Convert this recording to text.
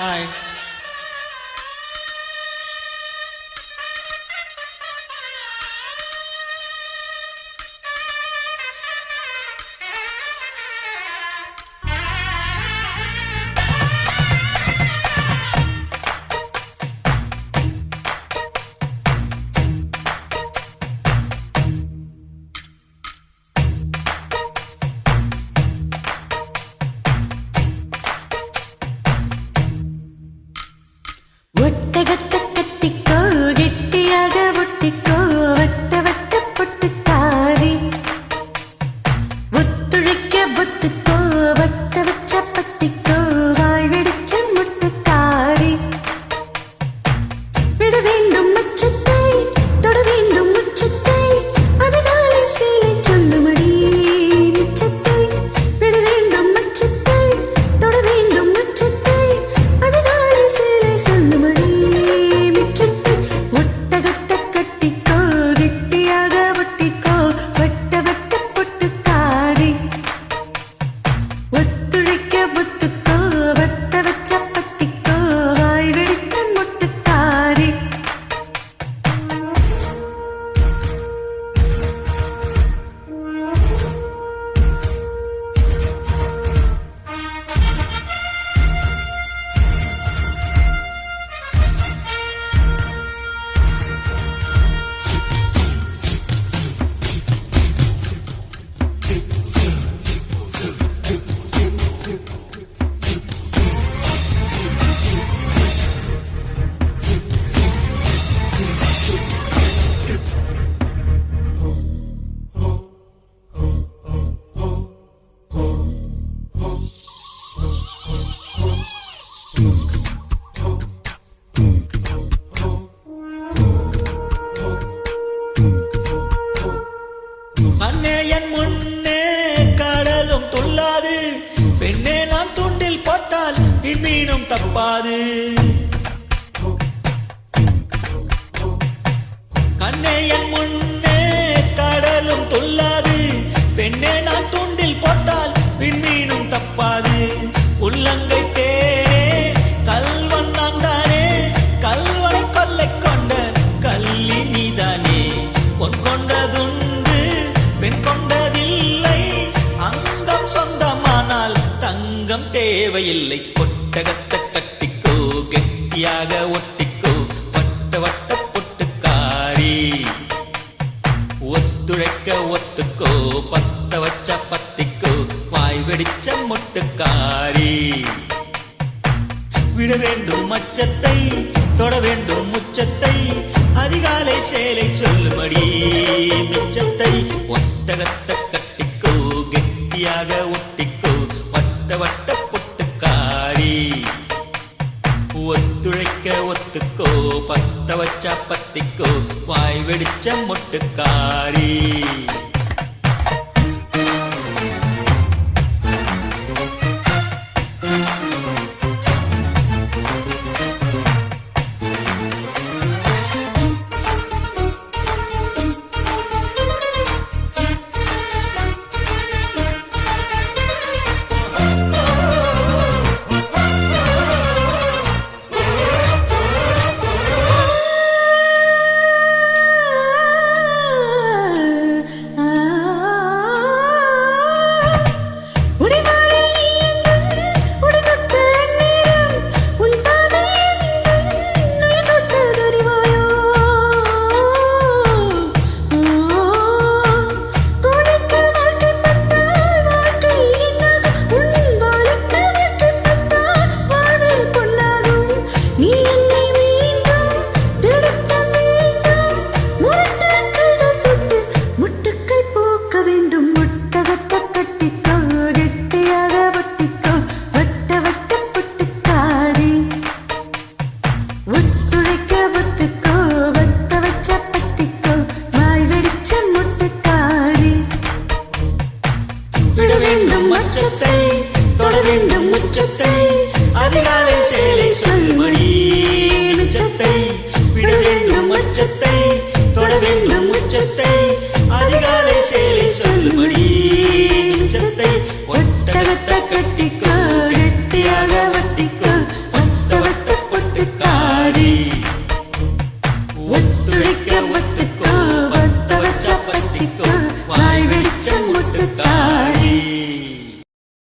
Hi. ஒட்டகத்தை கட்டிக்கோ, கெட்டியாக ஒட்டிக்கோ, வட்ட வட்ட பொட்டுக்காரி. ஒத்துழைக்க பொத்துக்கோ, வட்ட வச்ச பத்திக்கோ, வாய் வெடிச்ச முட்டுக்காரி. விட வேண்டும் மச்சத்தை, தொட வேண்டும் உச்சத்தை, அதிகாலை சேலை சொல்லுமடி நிச்சத்தை. விட வேண்டும் மச்சத்தை, தொட வேண்டும் உச்சத்தை, அதிகாலை சேலை சொல்லுமடி மிச்சத்தை. ஒட்டகத்தை கட்டிக்கோ, கெட்டியாக ஒட்டிக்கோ, வட்ட வட்ட பொட்டுக்காரி. ஒத்துழைக்க பொத்துக்கோ, வட்ட வச்ச பத்திக்கோ, வாய் வெடிச்ச முட்டுக்காரி. அண்ணே என் முன்னே கடலும் துள்ளாது, பெண்ணே நான் துண்டில் போட்டால் மீனும் தப்பாது. கண்ணே என் முன்னே கடலும் துள்ளாது, பெண்ணே நான் துண்டில் போட்டால் மீனும் தப்பாது. உள்ளங்கை தேனே கல்வன் நான் தானே, கல்வனை கொள்ளை கொண்ட கல்லி நீதானே. பொன் கொண்டதுண்டு பெண் கொண்டதில்லை, அங்கம் சொந்தமானால் தங்கம் தேவையில்லை. ஒட்டகத்தை கட்டிக்கோ, கெட்டியாக ஒட்டிக்கோ, வட்ட வட்ட பொட்டுக்காரி. ஒத்துழைக்க ஒத்துக்கோ, பத்த வச்ச பத்திக்கோ, வாய் வெடிச்ச முட்டுக்காரி. விட வேண்டும் மச்சத்தை, தொட வேண்டும் முச்சத்தை, அதிகாலை சேலை சொல்லுமடி மிச்சத்தை. ஒட்டகத்தை கட்டிக்கோ, கெட்டியாக ஒட்டிக்கோ, வட்ட வட்ட பொட்டுக்காரி. ஒத்துழைக்க ஒத்துக்கோ, பத்த வச்ச பத்திக்கோ, வாய் வெடிச்ச முட்டுக்காரி. மச்சத்தை தொட வேண்டும் முச்சத்தை அதிகாலை